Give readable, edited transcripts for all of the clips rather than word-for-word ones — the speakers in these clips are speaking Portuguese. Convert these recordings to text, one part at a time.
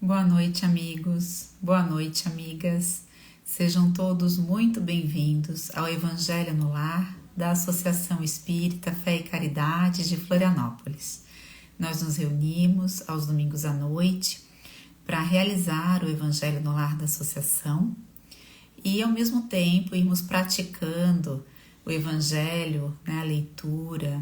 Boa noite, amigos. Boa noite, amigas. Sejam todos muito bem-vindos ao Evangelho no Lar da Associação Espírita Fé e Caridade de Florianópolis. Nós nos reunimos aos domingos à noite para realizar o Evangelho no Lar da Associação e, ao mesmo tempo, irmos praticando o Evangelho, a leitura,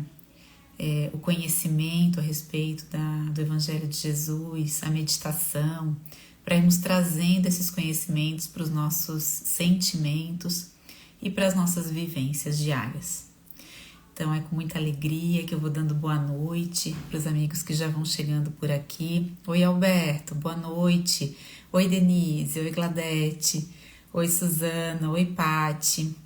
o conhecimento a respeito do Evangelho de Jesus, a meditação, para irmos trazendo esses conhecimentos para os nossos sentimentos e para as nossas vivências diárias. Então é com muita alegria que eu vou dando boa noite para os amigos que já vão chegando por aqui. Oi, Alberto, boa noite. Oi, Denise, oi, Gladete, oi, Suzana, oi, Pati.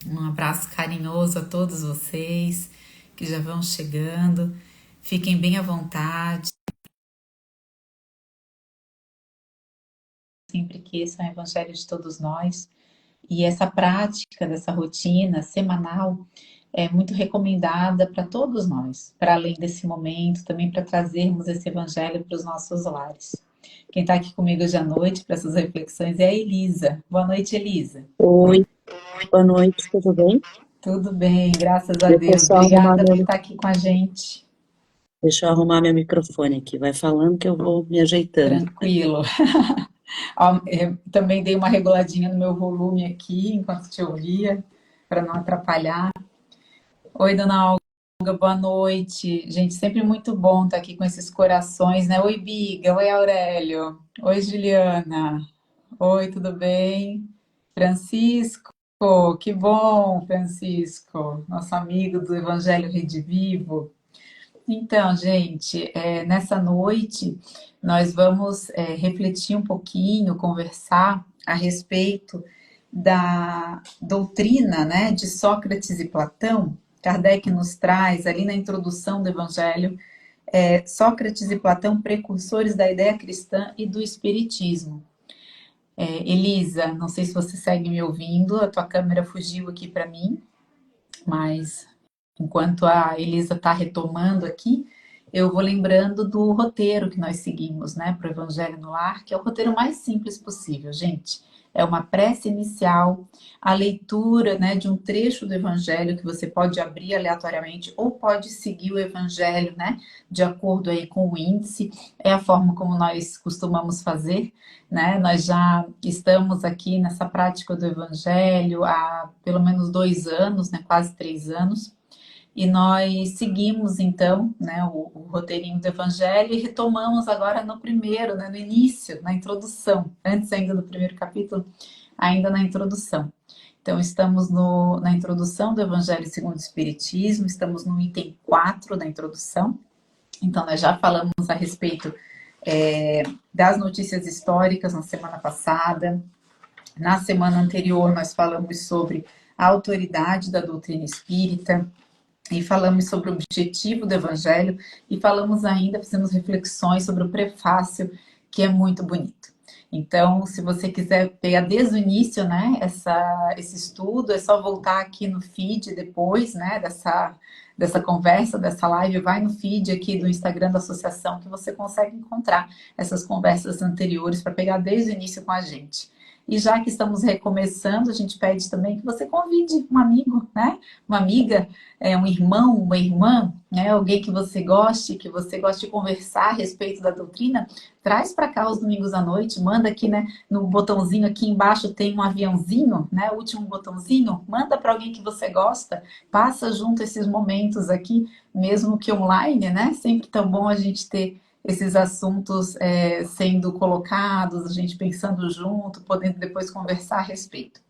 Um abraço carinhoso a todos vocês que já vão chegando. Fiquem bem à vontade. Sempre que esse é o Evangelho de todos nós. E essa prática dessa rotina semanal é muito recomendada para todos nós, para além desse momento, também para trazermos esse Evangelho para os nossos lares. Quem está aqui comigo hoje à noite para essas reflexões é a Elisa. Boa noite, Elisa. Oi, boa noite, tudo bem? Tudo bem, graças a Deixa eu Deus. só arrumar Obrigada por estar aqui com a gente. Deixa eu arrumar meu microfone aqui. Vai falando que eu vou me ajeitando. Tranquilo. Eu também dei uma reguladinha no meu volume aqui enquanto te ouvia, para não atrapalhar. Oi, dona Olga, boa noite. Gente, sempre muito bom estar aqui com esses corações, né? Oi, Biga. Oi, Aurélio. Oi, Juliana. Oi, tudo bem? Francisco, que bom, Francisco, nosso amigo do Evangelho Rede Vivo. Então, gente, nessa noite nós vamos refletir um pouquinho, conversar a respeito da doutrina, né, de Sócrates e Platão. Kardec nos traz ali na introdução do Evangelho, Sócrates e Platão, precursores da ideia cristã e do espiritismo. Elisa, não sei se você segue me ouvindo, a tua câmera fugiu aqui para mim, mas enquanto a Elisa está retomando aqui, eu vou lembrando do roteiro que nós seguimos, né, para o Evangelho no Lar, que é o roteiro mais simples possível, gente. É uma prece inicial, a leitura, né, de um trecho do Evangelho que você pode abrir aleatoriamente ou pode seguir o Evangelho, né, de acordo aí com o índice. É a forma como nós costumamos fazer, né? Nós já estamos aqui nessa prática do Evangelho há pelo menos 2 anos, né, quase 3 anos. E nós seguimos, então, né, o roteirinho do Evangelho e retomamos agora no primeiro, né, no início, na introdução, antes ainda do primeiro capítulo, ainda na introdução. Então, estamos na introdução do Evangelho segundo o Espiritismo, estamos no item 4 da introdução. Então, nós já falamos a respeito das notícias históricas na semana passada. Na semana anterior, nós falamos sobre a autoridade da doutrina espírita, e falamos sobre o objetivo do Evangelho e falamos ainda, fizemos reflexões sobre o prefácio, que é muito bonito. Então, se você quiser pegar desde o início, né, esse estudo, é só voltar aqui no feed depois, né, dessa conversa, dessa live, vai no feed aqui do Instagram da associação que você consegue encontrar essas conversas anteriores para pegar desde o início com a gente. E já que estamos recomeçando, a gente pede também que você convide um amigo, né, uma amiga, um irmão, uma irmã, né, alguém que você goste de conversar a respeito da doutrina, traz para cá os domingos à noite, manda aqui, né, no botãozinho aqui embaixo tem um aviãozinho, né, o último botãozinho, manda para alguém que você gosta, passa junto esses momentos aqui, mesmo que online, né, sempre tão bom a gente ter esses assuntos sendo colocados, a gente pensando junto, podendo depois conversar a respeito.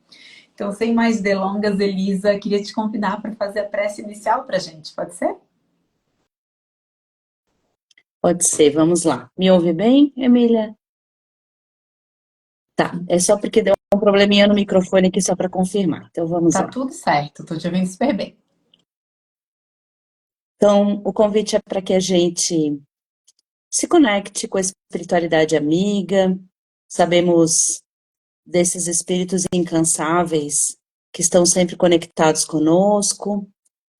Então, sem mais delongas, Elisa, queria te convidar para fazer a prece inicial para a gente, pode ser? Pode ser, vamos lá. Me ouve bem, Emília? Tá, é só porque deu um probleminha no microfone aqui só para confirmar. Então vamos Tá lá. tudo certo, tô te ouvindo super bem. Então, o convite é para que a gente se conecte com a espiritualidade amiga. Sabemos desses espíritos incansáveis que estão sempre conectados conosco,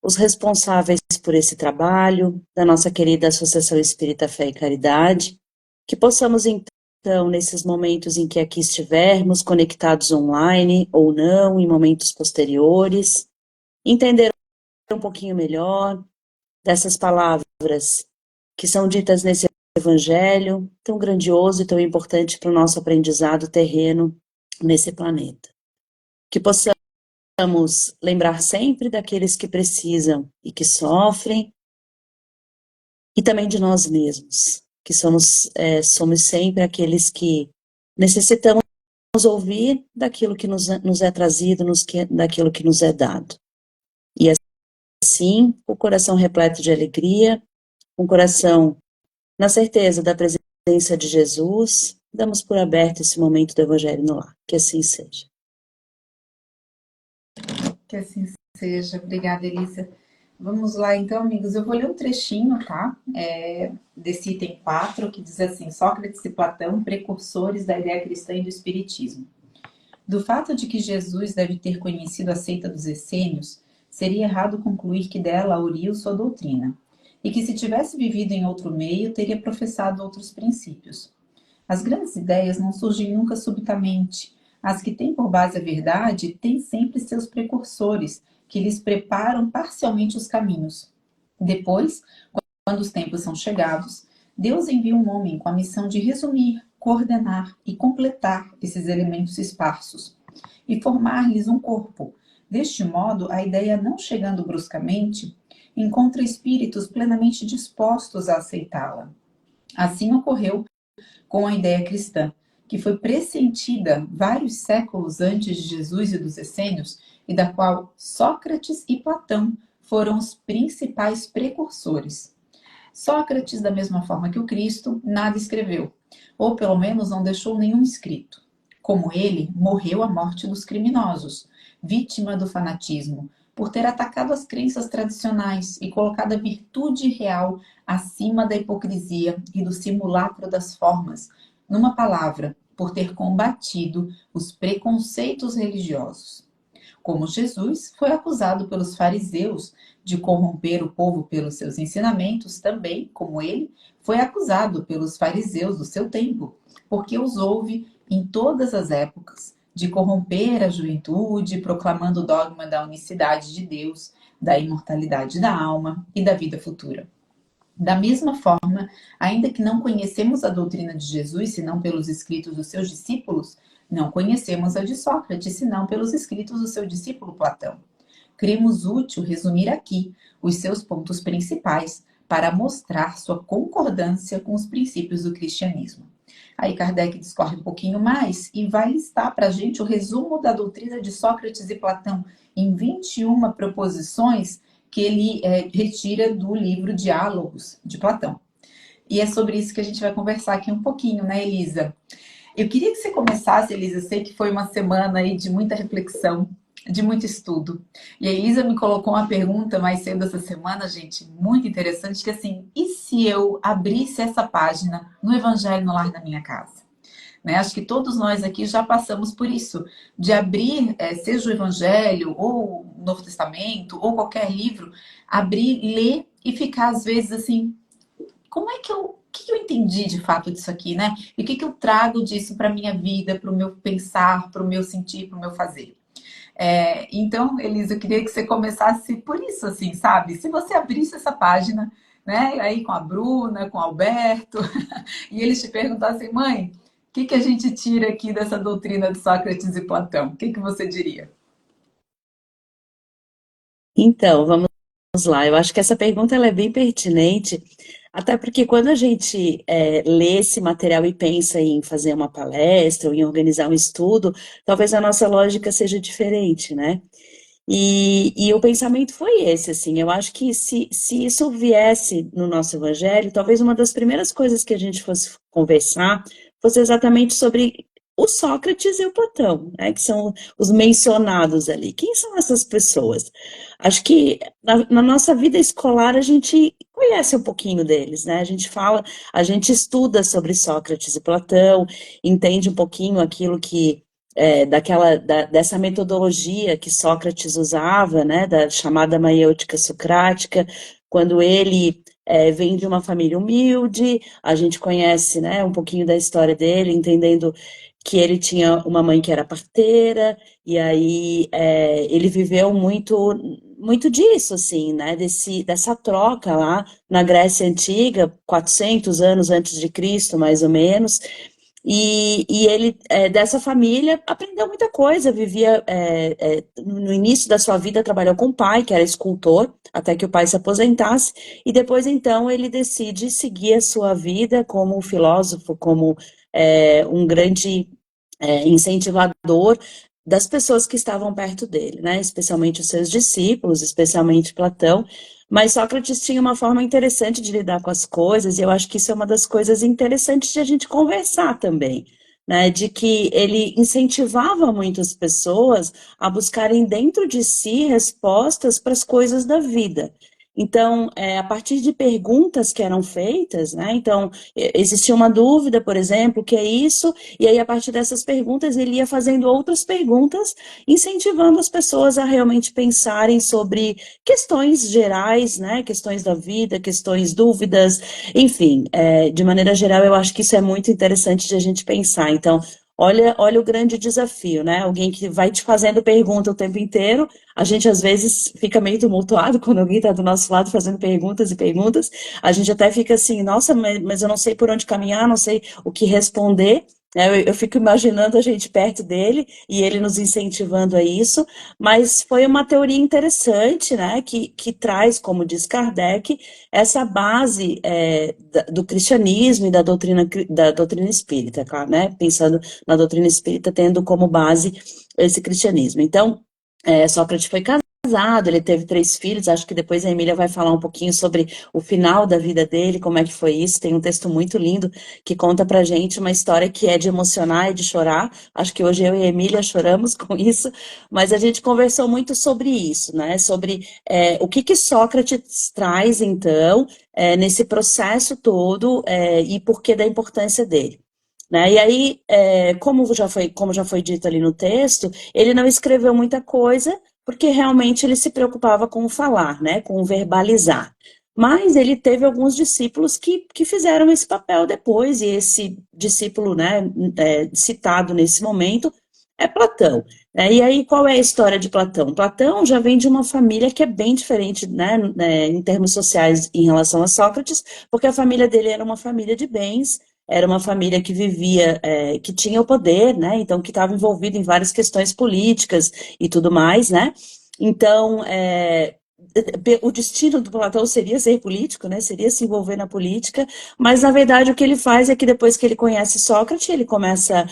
os responsáveis por esse trabalho, da nossa querida Associação Espírita Fé e Caridade, que possamos gratidão nesses momentos em que aqui estivermos, conectados online ou não, em momentos posteriores, entender um pouquinho melhor dessas palavras que são ditas nesse evangelho tão grandioso e tão importante para o nosso aprendizado terreno nesse planeta. Que possamos lembrar sempre daqueles que precisam e que sofrem, e também de nós mesmos, que somos sempre aqueles que necessitamos ouvir daquilo que nos é trazido, daquilo que nos é dado. E assim, o coração repleto de alegria, um coração na certeza da presença de Jesus, damos por aberto esse momento do Evangelho no Lar. Que assim seja. Que assim seja. Obrigada, Elisa. Vamos lá, então, amigos. Eu vou ler um trechinho, tá? Desse item 4, que diz assim: Sócrates e Platão, precursores da ideia cristã e do espiritismo. Do fato de que Jesus deve ter conhecido a seita dos essênios, seria errado concluir que dela auriu sua doutrina, e que se tivesse vivido em outro meio, teria professado outros princípios. As grandes ideias não surgem nunca subitamente. As que têm por base a verdade têm sempre seus precursores, que lhes preparam parcialmente os caminhos. Depois, quando os tempos são chegados, Deus envia um homem com a missão de resumir, coordenar e completar esses elementos esparsos e formar-lhes um corpo. Deste modo, a ideia, não chegando bruscamente, encontra espíritos plenamente dispostos a aceitá-la. Assim ocorreu com a ideia cristã, que foi pressentida vários séculos antes de Jesus e dos essênios, e da qual Sócrates e Platão foram os principais precursores. Sócrates, da mesma forma que o Cristo, nada escreveu, ou pelo menos não deixou nenhum escrito. Como ele, morreu a morte dos criminosos, vítima do fanatismo, por ter atacado as crenças tradicionais e colocado a virtude real acima da hipocrisia e do simulacro das formas, numa palavra, por ter combatido os preconceitos religiosos. Como Jesus foi acusado pelos fariseus de corromper o povo pelos seus ensinamentos, também, como ele, foi acusado pelos fariseus do seu tempo, porque os houve em todas as épocas, de corromper a juventude, proclamando o dogma da unicidade de Deus, da imortalidade da alma e da vida futura. Da mesma forma, ainda que não conhecemos a doutrina de Jesus, senão pelos escritos dos seus discípulos, não conhecemos a de Sócrates, senão pelos escritos do seu discípulo Platão. Cremos útil resumir aqui os seus pontos principais para mostrar sua concordância com os princípios do cristianismo. Aí Kardec discorre um pouquinho mais e vai listar para a gente o resumo da doutrina de Sócrates e Platão em 21 proposições que ele retira do livro Diálogos, de Platão. E é sobre isso que a gente vai conversar aqui um pouquinho, né, Elisa? Eu queria que você começasse, Elisa, eu sei que foi uma semana aí de muita reflexão, de muito estudo. E a Elisa me colocou uma pergunta mais cedo essa semana, gente, muito interessante, que assim, e se eu abrisse essa página no Evangelho no Lar da minha casa? Né? Acho que todos nós aqui já passamos por isso, de abrir, seja o Evangelho, ou o Novo Testamento, ou qualquer livro, abrir, ler e ficar às vezes assim, como é que o que eu entendi de fato disso aqui, né? E o que eu trago disso para a minha vida, para o meu pensar, para o meu sentir, para o meu fazer? Então, Elisa, eu queria que você começasse por isso, assim, sabe? Se você abrisse essa página, né? Aí com a Bruna, com o Alberto, e eles te perguntassem, mãe, o que a gente tira aqui dessa doutrina de Sócrates e Platão? O que você diria? Então, vamos lá. Eu acho que essa pergunta ela é bem pertinente, até porque quando a gente lê esse material e pensa em fazer uma palestra ou em organizar um estudo, talvez a nossa lógica seja diferente, né? E o pensamento foi esse, assim, eu acho que se isso viesse no nosso evangelho, talvez uma das primeiras coisas que a gente fosse conversar fosse exatamente sobre o Sócrates e o Platão, né, que são os mencionados ali. Quem são essas pessoas? Acho que na nossa vida escolar a gente conhece um pouquinho deles, né? A gente fala, a gente estuda sobre Sócrates e Platão, entende um pouquinho aquilo que dessa metodologia que Sócrates usava, né, da chamada maiêutica socrática, quando ele vem de uma família humilde, a gente conhece, né, um pouquinho da história dele, entendendo que ele tinha uma mãe que era parteira, e aí ele viveu muito disso, assim, né, dessa troca lá na Grécia Antiga, 400 anos antes de Cristo, mais ou menos, e ele, dessa família, aprendeu muita coisa, vivia, no início da sua vida, trabalhou com o pai, que era escultor, até que o pai se aposentasse, e depois, então, ele decide seguir a sua vida como filósofo, como um grande incentivador das pessoas que estavam perto dele, né? Especialmente os seus discípulos, especialmente Platão. Mas Sócrates tinha uma forma interessante de lidar com as coisas, e eu acho que isso é uma das coisas interessantes de a gente conversar também, né? De que ele incentivava muitas pessoas a buscarem dentro de si respostas para as coisas da vida. Então, a partir de perguntas que eram feitas, né? Então, existia uma dúvida, por exemplo, o que é isso? E aí, a partir dessas perguntas, ele ia fazendo outras perguntas, incentivando as pessoas a realmente pensarem sobre questões gerais, né? Questões da vida, questões, dúvidas, enfim, de maneira geral, eu acho que isso é muito interessante de a gente pensar. Então, olha o grande desafio, né? Alguém que vai te fazendo pergunta o tempo inteiro, a gente às vezes fica meio tumultuado quando alguém está do nosso lado fazendo perguntas e perguntas, a gente até fica assim, nossa, mas eu não sei por onde caminhar, não sei o que responder, né? Eu fico imaginando a gente perto dele e ele nos incentivando a isso, mas foi uma teoria interessante, né? Que traz, como diz Kardec, essa base do cristianismo e da doutrina espírita, claro, né? Pensando na doutrina espírita tendo como base esse cristianismo. Então, Sócrates foi casado, ele teve 3 filhos, acho que depois a Emília vai falar um pouquinho sobre o final da vida dele, como é que foi isso, tem um texto muito lindo que conta pra gente uma história que é de emocionar e de chorar, acho que hoje eu e a Emília choramos com isso, mas a gente conversou muito sobre isso, né, sobre o que Sócrates traz, então, nesse processo todo e por que da importância dele. Né? E aí, como já foi dito ali no texto, ele não escreveu muita coisa, porque realmente ele se preocupava com o falar, né? Com o verbalizar. Mas ele teve alguns discípulos que fizeram esse papel depois, e esse discípulo, né, citado nesse momento é Platão. Né? E aí, qual é a história de Platão? Platão já vem de uma família que é bem diferente, né, em termos sociais em relação a Sócrates, porque a família dele era uma família de bens, era uma família que vivia, que tinha o poder, né? Então, que estava envolvida em várias questões políticas e tudo mais, né? Então, o destino do Platão seria ser político, né? Seria se envolver na política, mas na verdade o que ele faz é que depois que ele conhece Sócrates, ele começa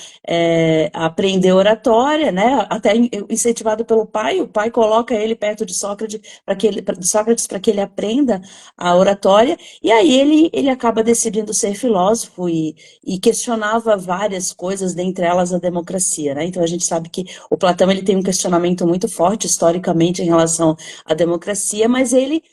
a aprender oratória, né? Até incentivado pelo pai, o pai coloca ele perto de Sócrates para que ele aprenda a oratória, e aí ele acaba decidindo ser filósofo e questionava várias coisas, dentre elas a democracia, né? Então a gente sabe que o Platão ele tem um questionamento muito forte historicamente em relação à democracia, mas ele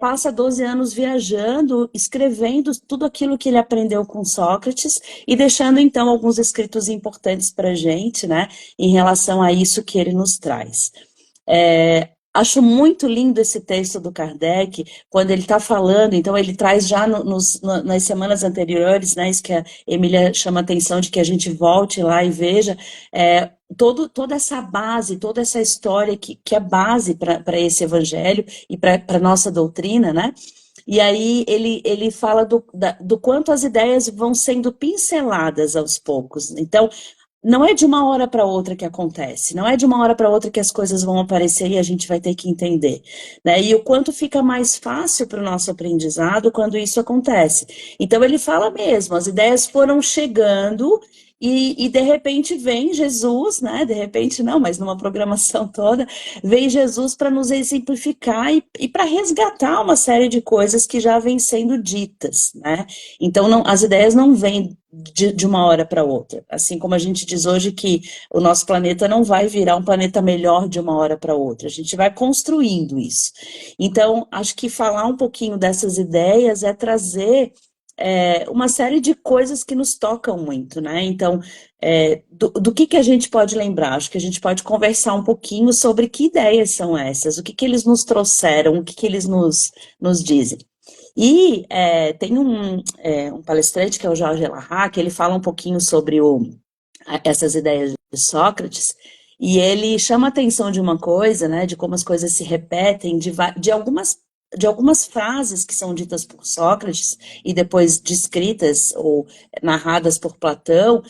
passa 12 anos viajando, escrevendo tudo aquilo que ele aprendeu com Sócrates e deixando então alguns escritos importantes para a gente, né? Em relação a isso que ele nos traz. Acho muito lindo esse texto do Kardec, quando ele está falando, então ele traz já nas semanas anteriores, né, isso que a Emília chama a atenção de que a gente volte lá e veja, toda essa base, toda essa história que é base para esse evangelho e para a nossa doutrina, né? E aí ele fala do quanto as ideias vão sendo pinceladas aos poucos. Então, não é de uma hora para outra que acontece, não é de uma hora para outra que as coisas vão aparecer e a gente vai ter que entender, né? E o quanto fica mais fácil para o nosso aprendizado quando isso acontece. Então ele fala mesmo, as ideias foram chegando e de repente vem Jesus, né? De repente não, mas numa programação toda, vem Jesus para nos exemplificar e para resgatar uma série de coisas que já vêm sendo ditas, né? Então as ideias não vêm de uma hora para outra. Assim como a gente diz hoje que o nosso planeta não vai virar um planeta melhor de uma hora para outra, a gente vai construindo isso. Então, acho que falar um pouquinho dessas ideias é trazer uma série de coisas que nos tocam muito, né? Então, do que a gente pode lembrar? Acho que a gente pode conversar um pouquinho sobre que ideias são essas, o que eles nos trouxeram, o que eles nos dizem. E tem um palestrante que é o Jorge Elahá, que ele fala um pouquinho sobre essas ideias de Sócrates, e ele chama a atenção de uma coisa, né, de como as coisas se repetem, de algumas frases que são ditas por Sócrates e depois descritas ou narradas por Platão.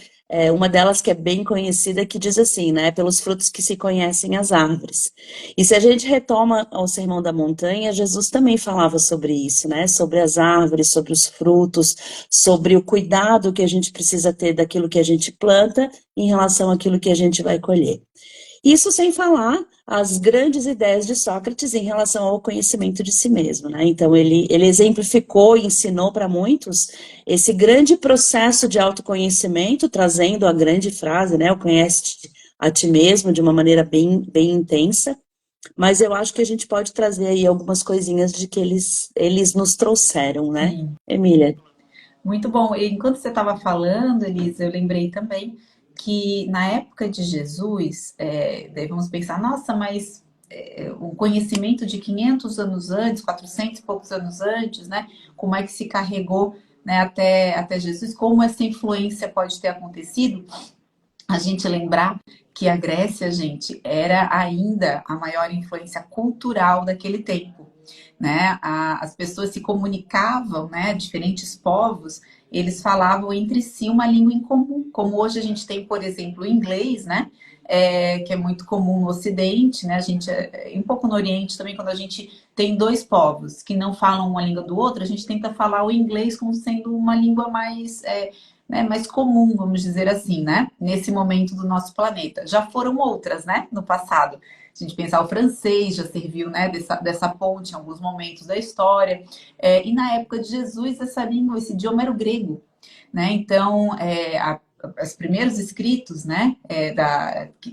Uma delas que é bem conhecida, que diz assim, né, pelos frutos que se conhecem as árvores. E se a gente retoma ao Sermão da Montanha, Jesus também falava sobre isso, né, sobre as árvores, sobre os frutos, sobre o cuidado que a gente precisa ter daquilo que a gente planta em relação àquilo que a gente vai colher. Isso sem falar as grandes ideias de Sócrates em relação ao conhecimento de si mesmo, né? Então, ele exemplificou e ensinou para muitos esse grande processo de autoconhecimento, trazendo a grande frase, né? O conhece a ti mesmo de uma maneira bem, bem intensa. Mas eu acho que a gente pode trazer aí algumas coisinhas de que eles nos trouxeram, né, Sim, Emília? muito bom. E enquanto você estava falando, Elisa, eu lembrei também que na época de Jesus, daí vamos pensar, nossa, mas o conhecimento de 500 anos antes, 400 e poucos anos antes, né? Como é que se carregou, né, até Jesus? Como essa influência pode ter acontecido? A gente lembrar que a Grécia, gente, era ainda a maior influência cultural daquele tempo, né? As pessoas se comunicavam, né? Diferentes povos, eles falavam entre si uma língua em comum, como hoje a gente tem, por exemplo, o inglês, né? Que é muito comum no Ocidente, né? A gente, um pouco no Oriente também, quando a gente tem dois povos que não falam uma língua do outro, a gente tenta falar o inglês como sendo uma língua mais né, mais comum, vamos dizer assim, né? Nesse momento do nosso planeta. Já foram outras, né? No passado. Se a gente pensar, o francês já serviu, né? Dessa ponte em alguns momentos da história. E na época de Jesus, essa língua, esse idioma era o grego, né? Então, os primeiros escritos, né,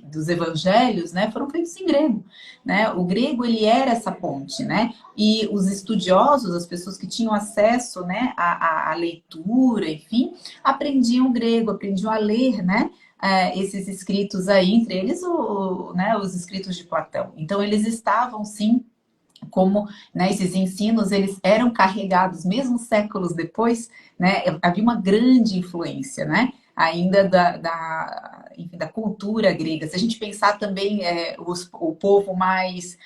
dos evangelhos, né, foram feitos em grego, né? O grego ele era essa ponte, né? E os estudiosos, as pessoas que tinham acesso, né, à leitura, enfim, aprendiam grego, aprendiam a ler, né? Esses escritos aí, entre eles né, os escritos de Platão. Então, eles estavam, sim, como, né, esses ensinos eles eram carregados mesmo séculos depois, né, havia uma grande influência, né, ainda enfim, da cultura grega. Se a gente pensar também o povo mais,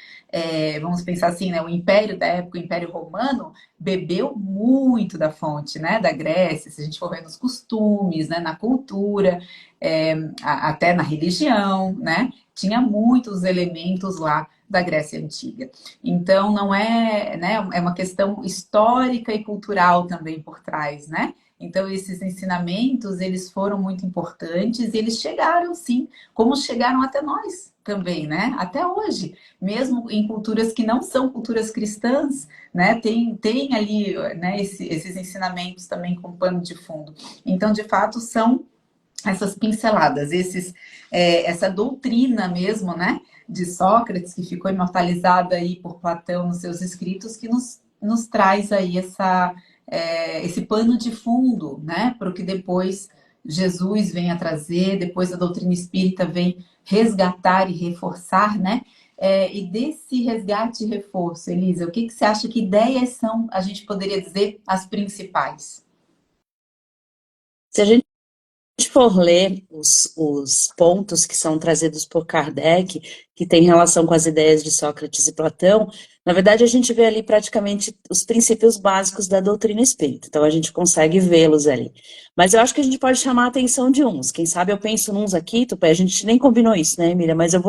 vamos pensar assim, né, o império da época, o Império Romano, bebeu muito da fonte, né, da Grécia, se a gente for ver nos costumes, né, na cultura, até na religião, né, tinha muitos elementos lá da Grécia Antiga. Então, não é, né, é uma questão histórica e cultural também por trás, né? Então, esses ensinamentos, eles foram muito importantes e eles chegaram, sim, como chegaram até nós também, né? Até hoje, mesmo em culturas que não são culturas cristãs, né? Tem ali, né, esses ensinamentos também com pano de fundo. Então, de fato, são essas pinceladas, essa doutrina mesmo, né, de Sócrates, que ficou imortalizada aí por Platão nos seus escritos, que nos traz aí esse pano de fundo, né, para o que depois Jesus vem a trazer, depois a doutrina espírita vem resgatar e reforçar, né, e desse resgate e reforço, Elisa, o que você acha, que ideias são, a gente poderia dizer, as principais? Se a gente for ler os pontos que são trazidos por Kardec, que tem relação com as ideias de Sócrates e Platão, na verdade a gente vê ali praticamente os princípios básicos da doutrina espírita, então a gente consegue vê-los ali. Mas eu acho que a gente pode chamar a atenção de uns, quem sabe eu penso nos aqui, Tupé, a gente nem combinou isso, né, Emília, mas eu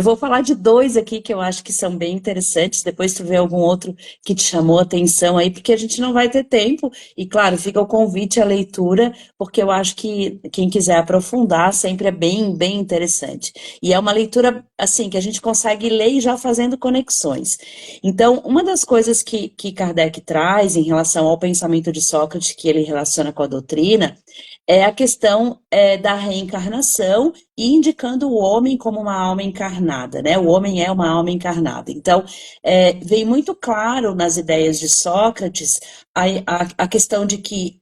vou falar de dois aqui que eu acho que são bem interessantes, depois tu vê algum outro que te chamou a atenção aí, porque a gente não vai ter tempo, e claro, fica o convite à leitura, porque eu acho que quem quiser aprofundar sempre é bem, bem interessante. E é uma leitura, assim, que a gente consegue ler e já fazendo conexões. Então, uma das coisas que Kardec traz em relação ao pensamento de Sócrates, que ele relaciona com a doutrina, é a questão da reencarnação e indicando o homem como uma alma encarnada, né? O homem é uma alma encarnada. Então, vem muito claro nas ideias de Sócrates a questão de que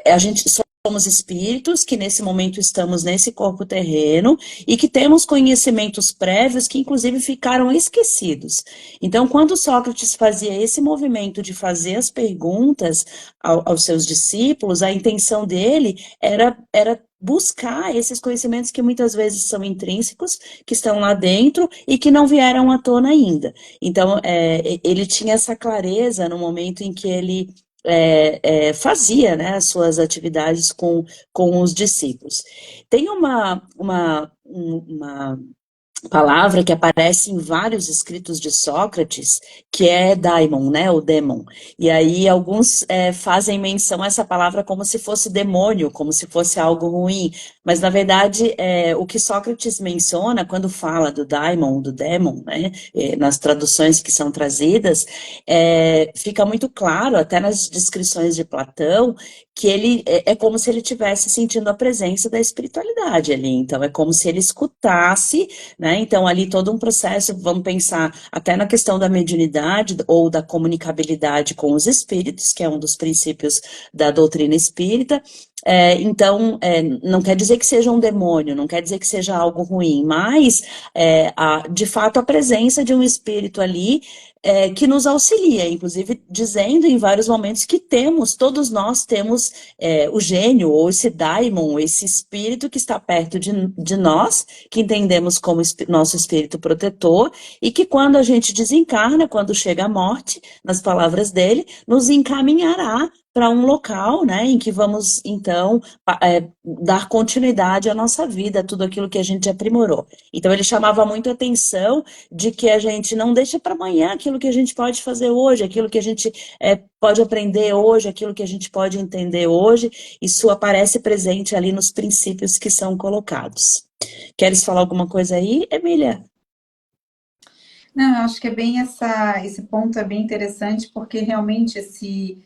a gente somos espíritos, que nesse momento estamos nesse corpo terreno e que temos conhecimentos prévios que inclusive ficaram esquecidos. Então, quando Sócrates fazia esse movimento de fazer as perguntas aos seus discípulos, a intenção dele era buscar esses conhecimentos que muitas vezes são intrínsecos, que estão lá dentro e que não vieram à tona ainda. Então, ele tinha essa clareza no momento em que ele fazia, né, as suas atividades com os discípulos. Tem uma palavra que aparece em vários escritos de Sócrates, que é daimon, né, o demon. E aí alguns fazem menção a essa palavra como se fosse demônio, como se fosse algo ruim. Mas, na verdade, o que Sócrates menciona quando fala do daimon, do demon, né, nas traduções que são trazidas, fica muito claro, até nas descrições de Platão, que ele é como se ele estivesse sentindo a presença da espiritualidade ali. Então, é como se ele escutasse, né? Então, ali todo um processo, vamos pensar até na questão da mediunidade ou da comunicabilidade com os espíritos, que é um dos princípios da doutrina espírita. Então, não quer dizer que seja um demônio, não quer dizer que seja algo ruim, mas, de fato, a presença de um espírito ali que nos auxilia, inclusive dizendo em vários momentos que todos nós temos o gênio, ou esse daimon, esse espírito que está perto de nós, que entendemos como nosso espírito protetor, e que quando a gente desencarna, quando chega a morte, nas palavras dele, nos encaminhará para um local, né, em que vamos, então, dar continuidade à nossa vida, a tudo aquilo que a gente aprimorou. Então, ele chamava muito a atenção de que a gente não deixa para amanhã aquilo que a gente pode fazer hoje, aquilo que a gente pode aprender hoje, aquilo que a gente pode entender hoje, isso aparece presente ali nos princípios que são colocados. Queres falar alguma coisa aí, Emília? Não, eu acho que é bem esse ponto é bem interessante, porque realmente esse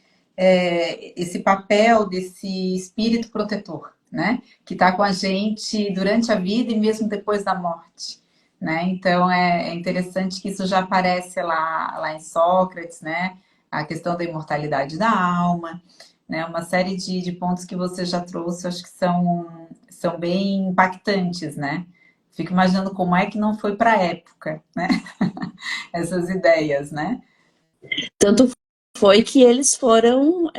papel desse espírito protetor, né? Que está com a gente durante a vida e mesmo depois da morte, né? Então é interessante que isso já aparece lá em Sócrates, né? A questão da imortalidade da alma, né? Uma série de pontos que você já trouxe, eu acho que são bem impactantes, né? Fico imaginando como é que não foi para a época, né? Essas ideias, né? Tanto foi que eles foram,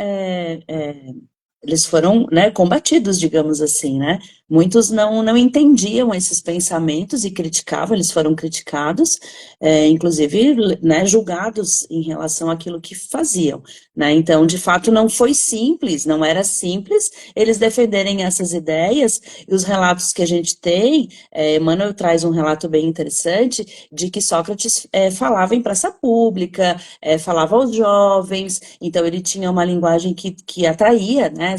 né, combatidos, digamos assim, né? Muitos não entendiam esses pensamentos e criticavam, eles foram criticados, inclusive, né, julgados em relação àquilo que faziam, né? Então, de fato, não foi simples, não era simples eles defenderem essas ideias, e os relatos que a gente tem, Emmanuel traz um relato bem interessante, de que Sócrates falava em praça pública, falava aos jovens, então ele tinha uma linguagem que atraía, né,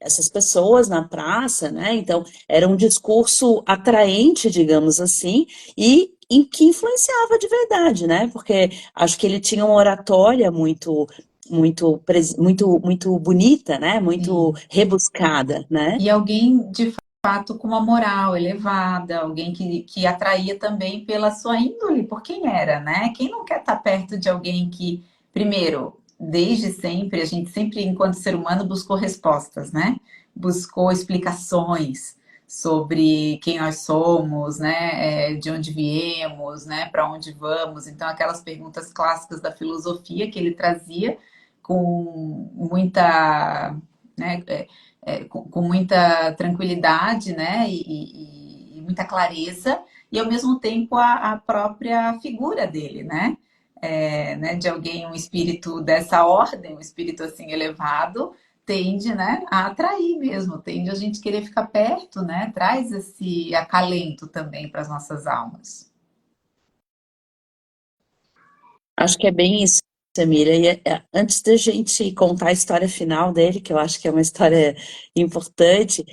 essas pessoas na praça, né? Então era um discurso atraente, digamos assim, e que influenciava de verdade, né? Porque acho que ele tinha uma oratória muito bonita, né? Muito Sim. rebuscada, né? E alguém de fato com uma moral elevada, alguém que atraía também pela sua índole, por quem era, né? Quem não quer estar perto de alguém que, primeiro, desde sempre, a gente sempre, enquanto ser humano, buscou respostas, né? Buscou explicações sobre quem nós somos, né? De onde viemos, né? Para onde vamos. Então, aquelas perguntas clássicas da filosofia que ele trazia com muita, né? Com muita tranquilidade, né, e muita clareza, e ao mesmo tempo a própria figura dele, né, de alguém, um espírito dessa ordem, um espírito assim elevado, tende, né, a atrair mesmo, tende a gente querer ficar perto, né, traz esse acalento também para as nossas almas. Acho que é bem isso, Emília. E antes da gente contar a história final dele, que eu acho que é uma história importante,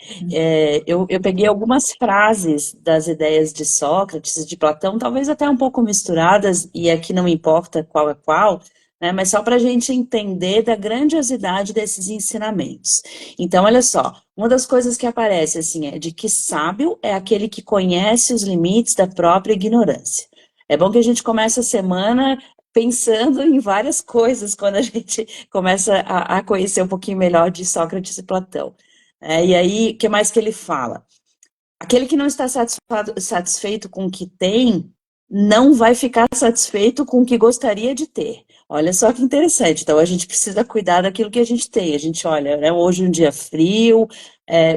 eu peguei algumas frases das ideias de Sócrates e de Platão, talvez até um pouco misturadas, e aqui não importa qual é qual, né, mas só para a gente entender da grandiosidade desses ensinamentos. Então, olha só, uma das coisas que aparece assim é de que sábio é aquele que conhece os limites da própria ignorância. É bom que a gente comece a semana pensando em várias coisas quando a gente começa a conhecer um pouquinho melhor de Sócrates e Platão. E aí, o que mais que ele fala? Aquele que não está satisfeito com o que tem, não vai ficar satisfeito com o que gostaria de ter. Olha só que interessante. Então, a gente precisa cuidar daquilo que a gente tem. A gente olha, né, hoje um dia frio,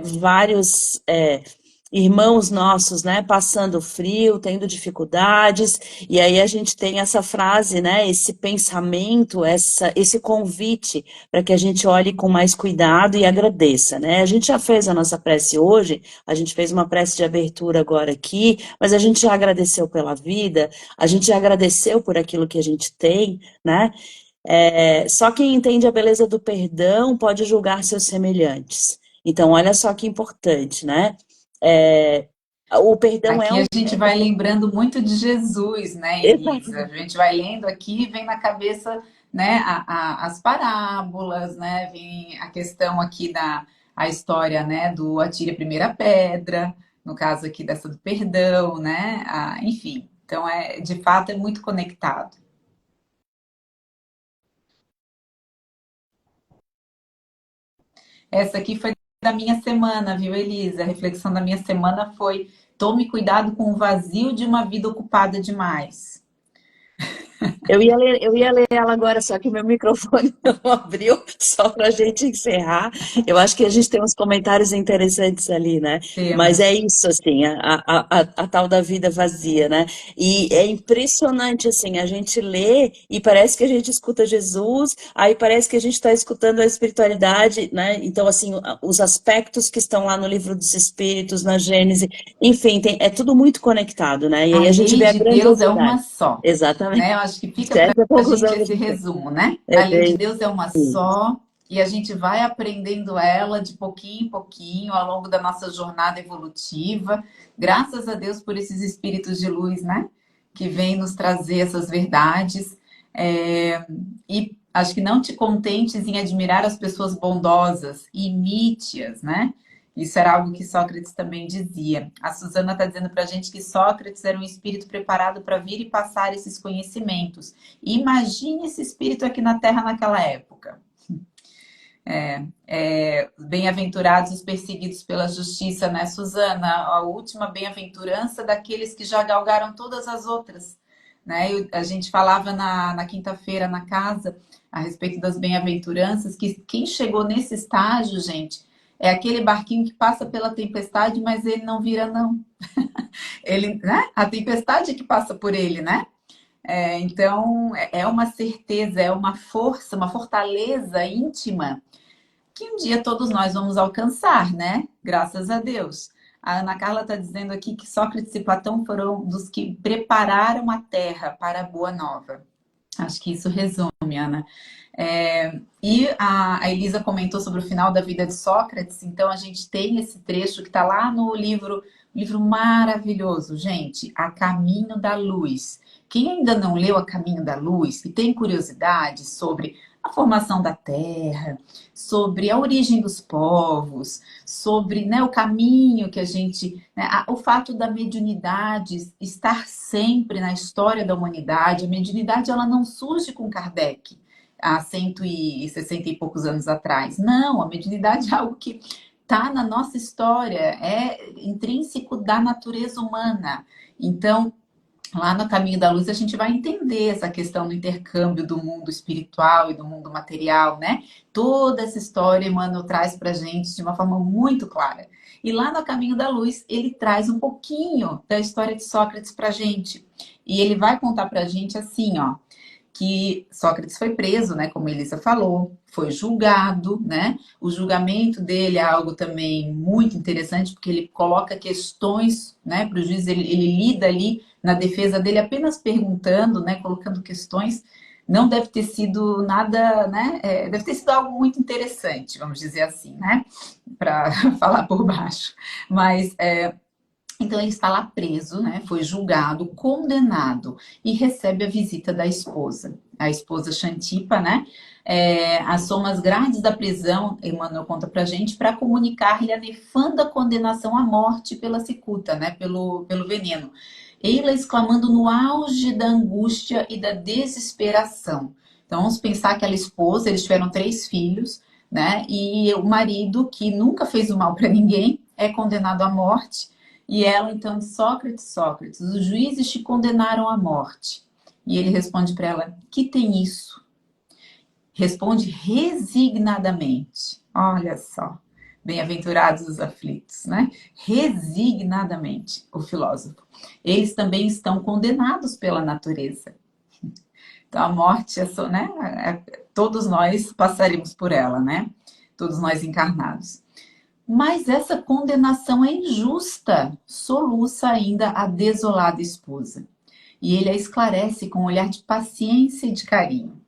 vários irmãos nossos, né, passando frio, tendo dificuldades, e aí a gente tem essa frase, né, esse pensamento, esse convite para que a gente olhe com mais cuidado e agradeça, né? A gente já fez a nossa prece hoje, a gente fez uma prece de abertura agora aqui, mas a gente já agradeceu pela vida, a gente já agradeceu por aquilo que a gente tem, né? Só quem entende a beleza do perdão pode julgar seus semelhantes. Então, olha só que importante, né? O perdão é Aqui a um. gente vai lembrando muito de Jesus, né, Elisa? A Exatamente. gente vai lendo aqui e vem na cabeça, né, as parábolas, né? Vem a questão aqui a história, né, do atire a primeira pedra, no caso aqui dessa do perdão, né? Enfim, então de fato é muito conectado. Essa aqui foi da minha semana, viu, Elisa? A reflexão da minha semana foi: tome cuidado com o vazio de uma vida ocupada demais. Eu ia ler ela agora, só que o meu microfone não abriu, só para a gente encerrar. Eu acho que a gente tem uns comentários interessantes ali, né? Mas é Temos. isso, assim, a tal da vida vazia, né? E é impressionante, assim, a gente lê e parece que a gente escuta Jesus, aí parece que a gente está escutando a espiritualidade, né? Então, assim, os aspectos que estão lá no Livro dos Espíritos, na Gênese, enfim, é tudo muito conectado, né? E A aí a gente lei vê a de Deus é uma grandiosidade. só, Exatamente. né? Eu acho que fica para Essa é a a gente conclusão que a esse gente tem. resumo, né? É A lei de bem Deus é uma isso. só e a gente vai aprendendo ela de pouquinho em pouquinho ao longo da nossa jornada evolutiva. Graças a Deus por esses espíritos de luz, né? Que vêm nos trazer essas verdades. E acho que não te contentes em admirar as pessoas bondosas, imite-as, né? Isso era algo que Sócrates também dizia. A Suzana está dizendo para a gente que Sócrates era um espírito preparado para vir e passar esses conhecimentos. Imagine esse espírito aqui na Terra naquela época. Bem-aventurados os perseguidos pela justiça, né, Suzana? A última bem-aventurança daqueles que já galgaram todas as outras. Né? A gente falava na quinta-feira na casa a respeito das bem-aventuranças, que quem chegou nesse estágio, gente, é aquele barquinho que passa pela tempestade, mas ele não vira, não. Ele, né? A tempestade que passa por ele, né? Então, é uma certeza, é uma força, uma fortaleza íntima que um dia todos nós vamos alcançar, né? Graças a Deus. A Ana Carla está dizendo aqui que Sócrates e Platão foram dos que prepararam a terra para a boa nova. Acho que isso resume, Ana. E a Elisa comentou sobre o final da vida de Sócrates, então a gente tem esse trecho que está lá no livro maravilhoso, gente, A Caminho da Luz. Quem ainda não leu A Caminho da Luz e tem curiosidade sobre a formação da Terra, sobre a origem dos povos, sobre, né, o caminho que a gente, né, o fato da mediunidade estar sempre na história da humanidade. A mediunidade ela não surge com Kardec há 160 e poucos anos atrás. Não, a mediunidade é algo que está na nossa história, é intrínseco da natureza humana. Então, lá no Caminho da Luz, a gente vai entender essa questão do intercâmbio do mundo espiritual e do mundo material, né? Toda essa história Emmanuel traz para a gente de uma forma muito clara. E lá no Caminho da Luz, ele traz um pouquinho da história de Sócrates para a gente. E ele vai contar para a gente assim, ó, que Sócrates foi preso, né, como Elisa falou, foi julgado, né? O julgamento dele é algo também muito interessante, porque ele coloca questões, né, para o juiz, ele lida ali na defesa dele apenas perguntando, né, colocando questões. Não deve ter sido nada, né? Deve ter sido algo muito interessante, vamos dizer assim, né? Para falar por baixo. Mas então ele está lá preso, né? Foi julgado, condenado e recebe a visita da esposa, a esposa Xantipa, né? Assoma as grades da prisão, Emmanuel conta pra gente, para comunicar-lhe a nefanda condenação à morte pela cicuta, né? Pelo veneno. Eila exclamando no auge da angústia e da desesperação. Então, vamos pensar que ela esposa, eles tiveram 3 filhos, né? E o marido, que nunca fez o mal para ninguém, é condenado à morte. E ela, então, diz, Sócrates, Sócrates, os juízes te condenaram à morte. E ele responde para ela, que tem isso? Responde resignadamente. Olha só, bem-aventurados os aflitos, né? Resignadamente, o filósofo. Eles também estão condenados pela natureza. Então, a morte, né? Todos nós passaremos por ela, né? Todos nós encarnados. Mas essa condenação é injusta, soluça ainda a desolada esposa. E ele a esclarece com um olhar de paciência e de carinho.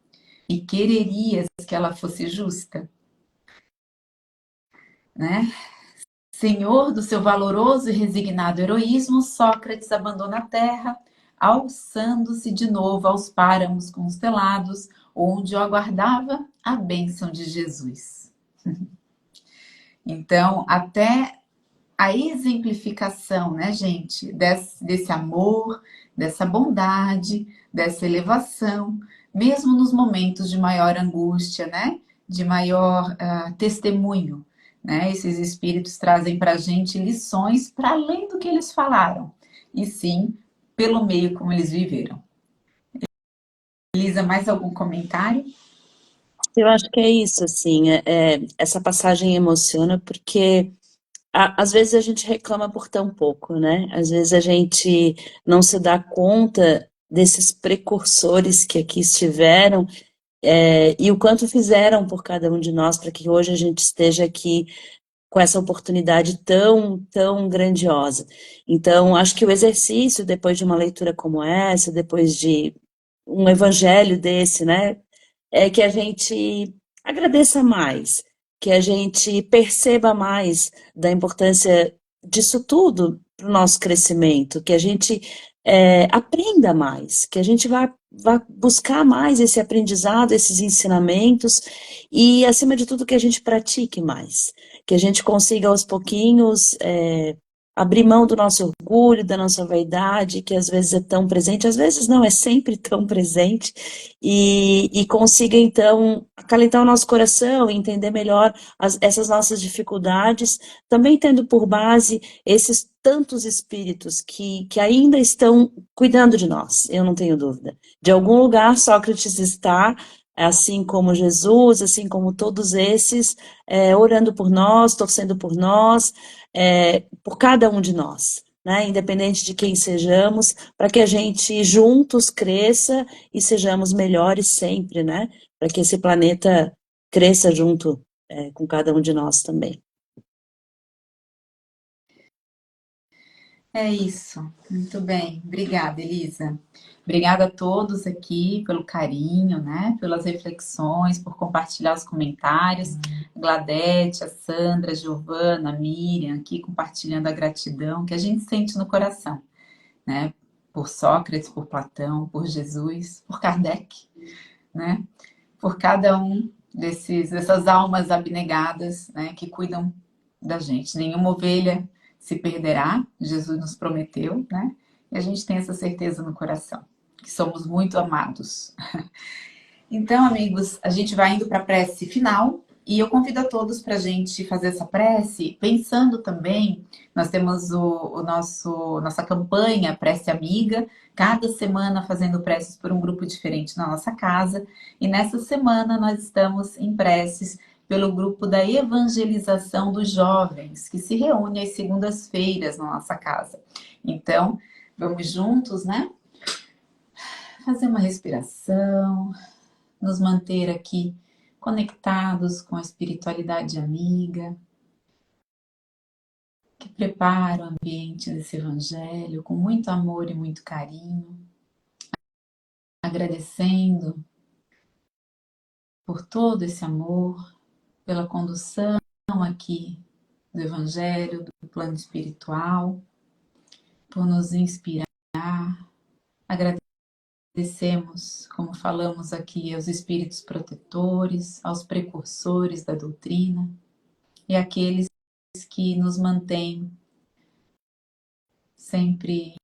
E quererias que ela fosse justa, né? Senhor do seu valoroso e resignado heroísmo, Sócrates abandona a terra, alçando-se de novo aos páramos constelados, onde o aguardava a bênção de Jesus. Então, até a exemplificação, né, gente, desse amor, dessa bondade, dessa elevação, mesmo nos momentos de maior angústia, né, de maior testemunho, né, esses espíritos trazem para a gente lições para além do que eles falaram, e sim pelo meio como eles viveram. Elisa, mais algum comentário? Eu acho que é isso, assim, essa passagem emociona porque às vezes a gente reclama por tão pouco, né? Às vezes a gente não se dá conta desses precursores que aqui estiveram, e o quanto fizeram por cada um de nós para que hoje a gente esteja aqui com essa oportunidade tão, tão grandiosa. Então, acho que o exercício, depois de uma leitura como essa, depois de um evangelho desse, né, é que a gente agradeça mais, que a gente perceba mais da importância disso tudo para o nosso crescimento, que a gente aprenda mais, que a gente vá buscar mais esse aprendizado, esses ensinamentos e, acima de tudo, que a gente pratique mais, que a gente consiga aos pouquinhos abrir mão do nosso orgulho, da nossa vaidade, que às vezes é tão presente, às vezes não é sempre tão presente, e consiga, então, acalentar o nosso coração e entender melhor essas nossas dificuldades, também tendo por base esses tantos espíritos que ainda estão cuidando de nós, eu não tenho dúvida. De algum lugar, Sócrates está, assim como Jesus, assim como todos esses, orando por nós, torcendo por cada um de nós, né? Independente de quem sejamos, para que a gente juntos cresça e sejamos melhores sempre, né? Para que esse planeta cresça junto com cada um de nós também. É isso. Muito bem. Obrigada, Elisa. Obrigada a todos aqui pelo carinho, né? Pelas reflexões, por compartilhar os comentários. Gladete, a Sandra, a Giovana, a Miriam, aqui compartilhando a gratidão que a gente sente no coração, né? Por Sócrates, por Platão, por Jesus, por Kardec, né? Por cada um dessas almas abnegadas, né? Que cuidam da gente. Nenhuma ovelha se perderá, Jesus nos prometeu, né? E a gente tem essa certeza no coração, que somos muito amados. Então, amigos, a gente vai indo para a prece final e eu convido a todos para a gente fazer essa prece, pensando também, nós temos nossa campanha Prece Amiga, cada semana fazendo preces por um grupo diferente na nossa casa, e nessa semana nós estamos em preces pelo grupo da evangelização dos jovens, que se reúne às segundas-feiras na nossa casa. Então, vamos juntos, né? Fazer uma respiração, nos manter aqui conectados com a espiritualidade amiga, que prepara o ambiente desse evangelho com muito amor e muito carinho, agradecendo por todo esse amor, pela condução aqui do evangelho, do plano espiritual, por nos inspirar. Agradecemos, como falamos aqui, aos espíritos protetores, aos precursores da doutrina e àqueles que nos mantêm sempre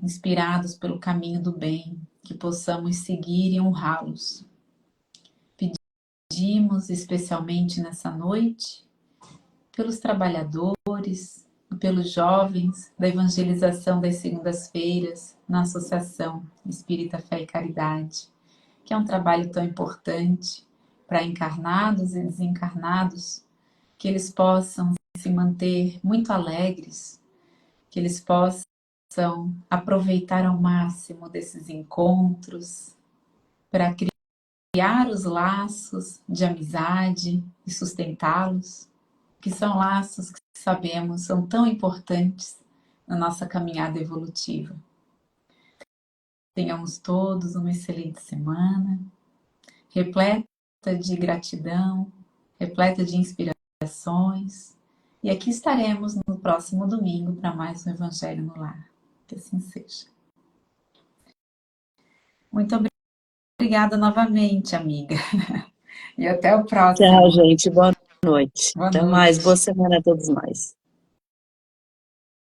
inspirados pelo caminho do bem, que possamos seguir e honrá-los. Pedimos especialmente nessa noite pelos trabalhadores e pelos jovens da evangelização das segundas-feiras na Associação Espírita Fé e Caridade, que é um trabalho tão importante para encarnados e desencarnados, que eles possam se manter muito alegres, que eles possam aproveitar ao máximo desses encontros para criar os laços de amizade e sustentá-los, que são laços que sabemos são tão importantes na nossa caminhada evolutiva. Tenhamos todos uma excelente semana, repleta de gratidão, repleta de inspirações. E aqui estaremos no próximo domingo para mais um Evangelho no Lar. Que assim seja. Muito obrigada novamente, amiga. E até o próximo. Tchau, gente. Boa noite. Boa Até mais. noite. Boa semana a todos nós.